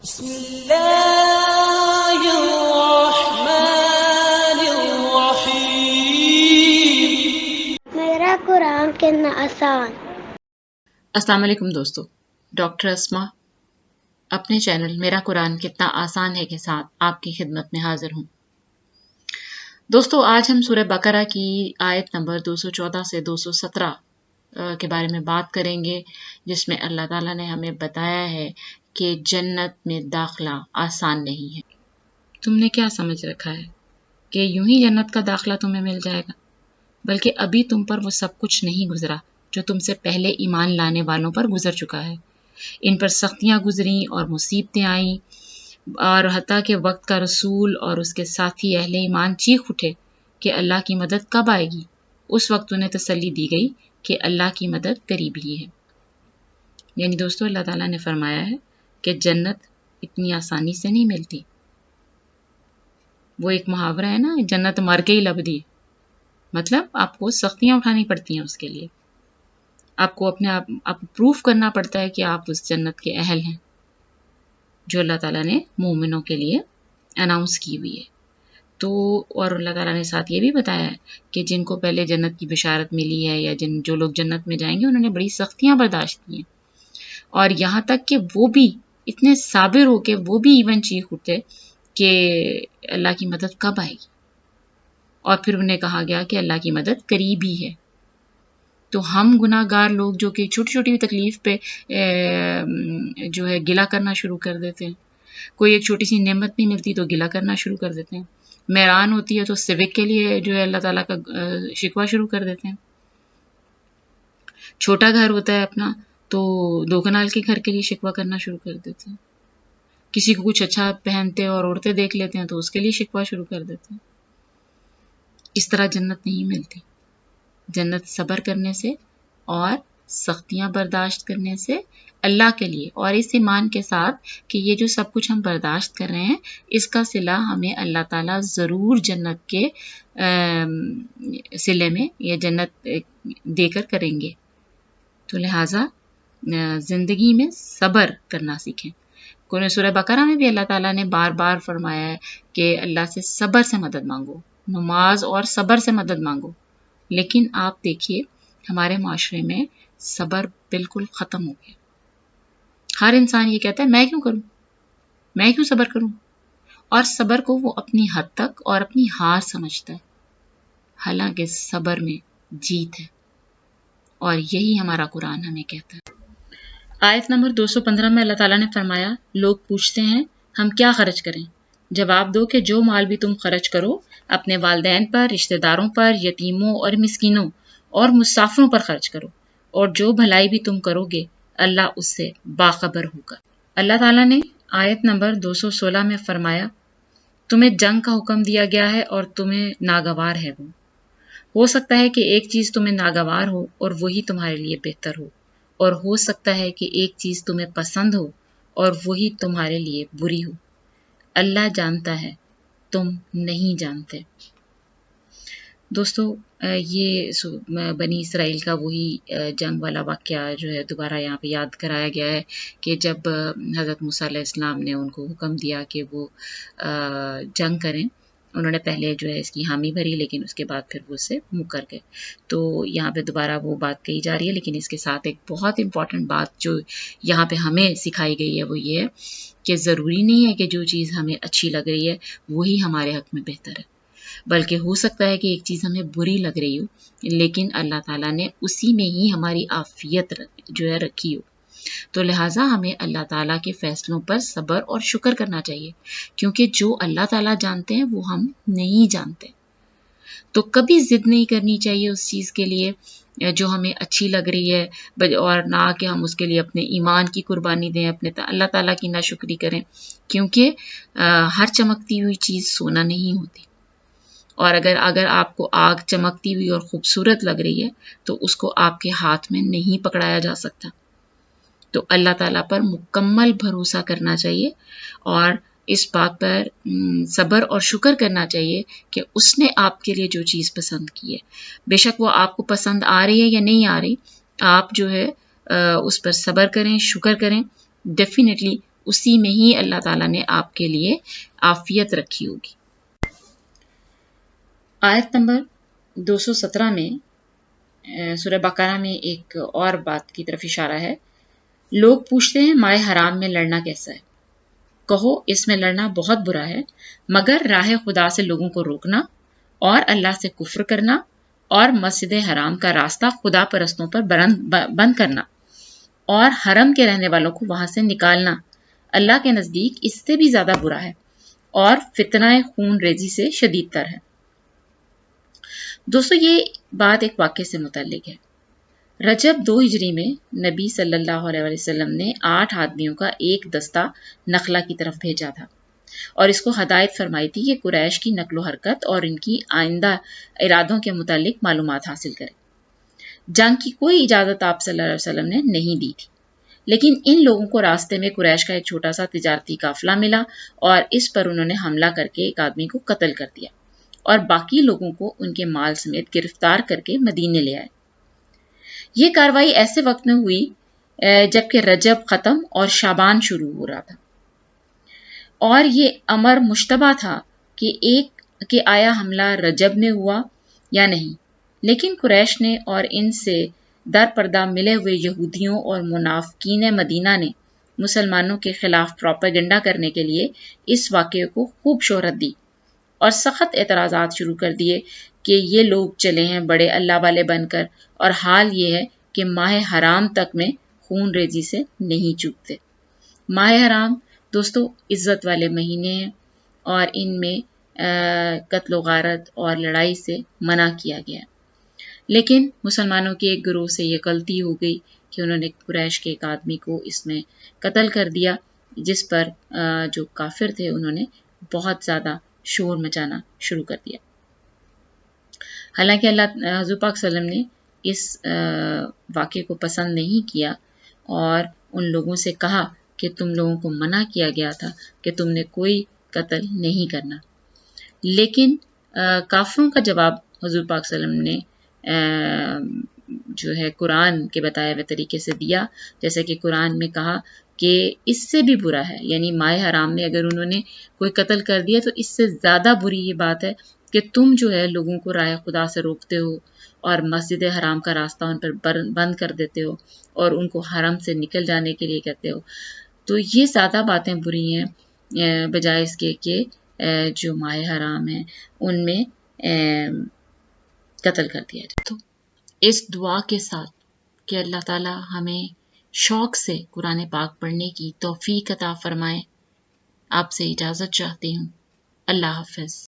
بسم اللہ الرحمن الرحیم۔ میرا قرآن کتنا آسان۔ السلام علیکم دوستو، ڈاکٹر اسما اپنے چینل میرا قرآن کتنا آسان ہے کے ساتھ آپ کی خدمت میں حاضر ہوں۔ دوستو، آج ہم سورہ بقرہ کی آیت نمبر 214 سے 217 کے بارے میں بات کریں گے، جس میں اللہ تعالیٰ نے ہمیں بتایا ہے کہ جنت میں داخلہ آسان نہیں ہے۔ تم نے کیا سمجھ رکھا ہے کہ یوں ہی جنت کا داخلہ تمہیں مل جائے گا؟ بلکہ ابھی تم پر وہ سب کچھ نہیں گزرا جو تم سے پہلے ایمان لانے والوں پر گزر چکا ہے۔ ان پر سختیاں گزریں اور مصیبتیں آئیں، اور حتیٰ کہ وقت کا رسول اور اس کے ساتھی اہل ایمان چیخ اٹھے کہ اللہ کی مدد کب آئے گی۔ اس وقت انہیں تسلی دی گئی کہ اللہ کی مدد قریب ہی ہے۔ یعنی دوستو، اللہ تعالیٰ نے فرمایا ہے کہ جنت اتنی آسانی سے نہیں ملتی۔ وہ ایک محاورہ ہے نا، جنت مر کے ہی لبدی، مطلب آپ کو سختیاں اٹھانی پڑتی ہیں اس کے لیے، آپ کو اپنے آپ پروف کرنا پڑتا ہے کہ آپ اس جنت کے اہل ہیں جو اللہ تعالیٰ نے مومنوں کے لیے اناؤنس کی ہوئی ہے۔ تو اور اللہ تعالیٰ نے ساتھ یہ بھی بتایا ہے کہ جن کو پہلے جنت کی بشارت ملی ہے یا جو لوگ جنت میں جائیں گے انہوں نے بڑی سختیاں برداشت کی ہیں، اور یہاں تک کہ وہ بھی اتنے صابر ہو کے وہ بھی ایون چیخ اٹھتے کہ اللہ کی مدد کب آئے گی، اور پھر انہیں کہا گیا کہ اللہ کی مدد قریب ہی ہے۔ تو ہم گناہ گار لوگ جو کہ چھوٹی چھوٹی تکلیف پہ جو ہے گلہ کرنا شروع کر دیتے ہیں، کوئی ایک چھوٹی سی نعمت نہیں ملتی تو گلہ کرنا شروع کر دیتے ہیں، میران ہوتی ہے تو سوک کے لیے جو ہے اللہ تعالیٰ کا شکوہ شروع کر دیتے ہیں، چھوٹا گھر ہوتا ہے اپنا تو 2 کنال کے گھر کے لیے شکوہ کرنا شروع کر دیتے ہیں، کسی کو کچھ اچھا پہنتے اور عورتیں دیکھ لیتے ہیں تو اس کے لیے شکوہ شروع کر دیتے ہیں۔ اس طرح جنت نہیں ملتی۔ جنت صبر کرنے سے اور سختیاں برداشت کرنے سے اللہ کے لیے، اور اس ایمان کے ساتھ کہ یہ جو سب کچھ ہم برداشت کر رہے ہیں اس کا صلہ ہمیں اللہ تعالیٰ ضرور جنت کے صلے میں یا جنت دے کر کریں گے۔ تو لہٰذا زندگی میں صبر کرنا سیکھیں۔ قرآن سورہ بقرہ میں بھی اللہ تعالیٰ نے بار بار فرمایا ہے کہ اللہ سے صبر سے مدد مانگو، نماز اور صبر سے مدد مانگو۔ لیکن آپ دیکھیے ہمارے معاشرے میں صبر بالکل ختم ہو گیا۔ ہر انسان یہ کہتا ہے میں کیوں کروں، میں کیوں صبر کروں، اور صبر کو وہ اپنی حد تک اور اپنی ہار سمجھتا ہے، حالانکہ صبر میں جیت ہے، اور یہی ہمارا قرآن ہمیں کہتا ہے۔ آیت نمبر 215 میں اللہ تعالیٰ نے فرمایا، لوگ پوچھتے ہیں ہم کیا خرچ کریں؟ جواب دو کہ جو مال بھی تم خرچ کرو اپنے والدین پر، رشتہ داروں پر، یتیموں اور مسکینوں اور مسافروں پر خرچ کرو، اور جو بھلائی بھی تم کرو گے اللہ اس سے باخبر ہوگا۔ اللہ تعالیٰ نے آیت نمبر 216 میں فرمایا، تمہیں جنگ کا حکم دیا گیا ہے اور تمہیں ناگوار ہے وہ۔ ہو سکتا ہے کہ ایک چیز تمہیں ناگوار ہو اور وہی تمہارے لیے بہتر ہو، اور ہو سکتا ہے کہ ایک چیز تمہیں پسند ہو اور وہی تمہارے لیے بری ہو۔ اللہ جانتا ہے، تم نہیں جانتے۔ دوستو، یہ بنی اسرائیل کا وہی جنگ والا واقعہ جو ہے دوبارہ یہاں پہ یاد کرایا گیا ہے کہ جب حضرت موسیٰ علیہ السلام نے ان کو حکم دیا کہ وہ جنگ کریں، انہوں نے پہلے جو ہے اس کی حامی بھری لیکن اس کے بعد پھر وہ اس سے مکر گئے۔ تو یہاں پہ دوبارہ وہ بات کہی جا رہی ہے، لیکن اس کے ساتھ ایک بہت امپورٹنٹ بات جو یہاں پہ ہمیں سکھائی گئی ہے وہ یہ ہے کہ ضروری نہیں ہے کہ جو چیز ہمیں اچھی لگ رہی ہے وہی ہمارے حق میں بہتر ہے، بلکہ ہو سکتا ہے کہ ایک چیز ہمیں بری لگ رہی ہو لیکن اللہ تعالیٰ نے اسی میں ہی ہماری عافیت جو ہے رکھی ہو۔ تو لہٰذا ہمیں اللہ تعالیٰ کے فیصلوں پر صبر اور شکر کرنا چاہیے، کیونکہ جو اللہ تعالیٰ جانتے ہیں وہ ہم نہیں جانتے۔ تو کبھی ضد نہیں کرنی چاہیے اس چیز کے لیے جو ہمیں اچھی لگ رہی ہے، اور نہ کہ ہم اس کے لیے اپنے ایمان کی قربانی دیں، اپنے اللہ تعالیٰ کی ناشکری کریں، کیونکہ ہر چمکتی ہوئی چیز سونا نہیں ہوتی، اور اگر آپ کو آگ چمکتی ہوئی اور خوبصورت لگ رہی ہے تو اس کو آپ کے ہاتھ میں نہیں پکڑایا جا سکتا۔ تو اللہ تعالیٰ پر مکمل بھروسہ کرنا چاہیے، اور اس بات پر صبر اور شکر کرنا چاہیے کہ اس نے آپ کے لیے جو چیز پسند کی ہے، بے شک وہ آپ کو پسند آ رہی ہے یا نہیں آ رہی، آپ جو ہے اس پر صبر کریں، شکر کریں، ڈیفینیٹلی اسی میں ہی اللہ تعالیٰ نے آپ کے لیے عافیت رکھی ہوگی۔ آیت نمبر 217 میں سورہ بقرہ میں ایک اور بات کی طرف اشارہ ہے۔ لوگ پوچھتے ہیں ماہ حرام میں لڑنا کیسا ہے؟ کہو اس میں لڑنا بہت برا ہے، مگر راہ خدا سے لوگوں کو روکنا اور اللہ سے کفر کرنا اور مسجد حرام کا راستہ خدا پرستوں پر بند کرنا اور حرم کے رہنے والوں کو وہاں سے نکالنا اللہ کے نزدیک اس سے بھی زیادہ برا ہے اور فتنہ خون ریزی سے شدید تر ہے۔ دوستو یہ بات ایک واقعے سے متعلق ہے۔ رجب 2 ہجری میں نبی صلی اللہ علیہ وسلم نے 8 آدمیوں کا ایک دستہ نخلا کی طرف بھیجا تھا اور اس کو ہدایت فرمائی تھی کہ قریش کی نقل و حرکت اور ان کی آئندہ ارادوں کے متعلق معلومات حاصل کرے۔ جنگ کی کوئی اجازت آپ صلی اللہ علیہ وسلم نے نہیں دی تھی، لیکن ان لوگوں کو راستے میں قریش کا ایک چھوٹا سا تجارتی قافلہ ملا اور اس پر انہوں نے حملہ کر کے ایک آدمی کو قتل کر دیا اور باقی لوگوں کو ان کے مال سمیت گرفتار کر کے مدینے لے آئے۔ یہ کاروائی ایسے وقت میں ہوئی جبکہ رجب ختم اور شعبان شروع ہو رہا تھا، اور یہ امر مشتبہ تھا کہ آیا حملہ رجب میں ہوا یا نہیں، لیکن قریش نے اور ان سے در پردہ ملے ہوئے یہودیوں اور منافقین مدینہ نے مسلمانوں کے خلاف پروپیگنڈا کرنے کے لیے اس واقعے کو خوب شہرت دی اور سخت اعتراضات شروع کر دیے کہ یہ لوگ چلے ہیں بڑے اللہ والے بن کر، اور حال یہ ہے کہ ماہ حرام تک میں خون ریزی سے نہیں چوکتے۔ ماہ حرام دوستو عزت والے مہینے ہیں اور ان میں قتل و غارت اور لڑائی سے منع کیا گیا، لیکن مسلمانوں کے ایک گروہ سے یہ غلطی ہو گئی کہ انہوں نے قریش کے ایک آدمی کو اس میں قتل کر دیا، جس پر جو کافر تھے انہوں نے بہت زیادہ شور مچانا شروع کر دیا۔ حالانکہ حضور پاک صلی اللہ علیہ وسلم نے اس واقعے کو پسند نہیں کیا اور ان لوگوں سے کہا کہ تم لوگوں کو منع کیا گیا تھا کہ تم نے کوئی قتل نہیں کرنا، لیکن کافروں کا جواب حضور پاک صلی اللہ علیہ وسلم نے جو ہے قرآن کے بتائے ہوئے طریقے سے دیا، جیسے کہ قرآن میں کہا کہ اس سے بھی برا ہے، یعنی ماہ حرام میں اگر انہوں نے کوئی قتل کر دیا تو اس سے زیادہ بری یہ بات ہے کہ تم جو ہے لوگوں کو راہ خدا سے روکتے ہو اور مسجد حرام کا راستہ ان پر بند کر دیتے ہو اور ان کو حرم سے نکل جانے کے لیے کہتے ہو۔ تو یہ زیادہ باتیں بری ہیں بجائے اس کے کہ جو ماہ حرام ہیں ان میں قتل کر دیا جائے۔ تو اس دعا کے ساتھ کہ اللہ تعالی ہمیں شوق سے قرآن پاک پڑھنے کی توفیق عطا فرمائے، آپ سے اجازت چاہتی ہوں۔ اللہ حافظ۔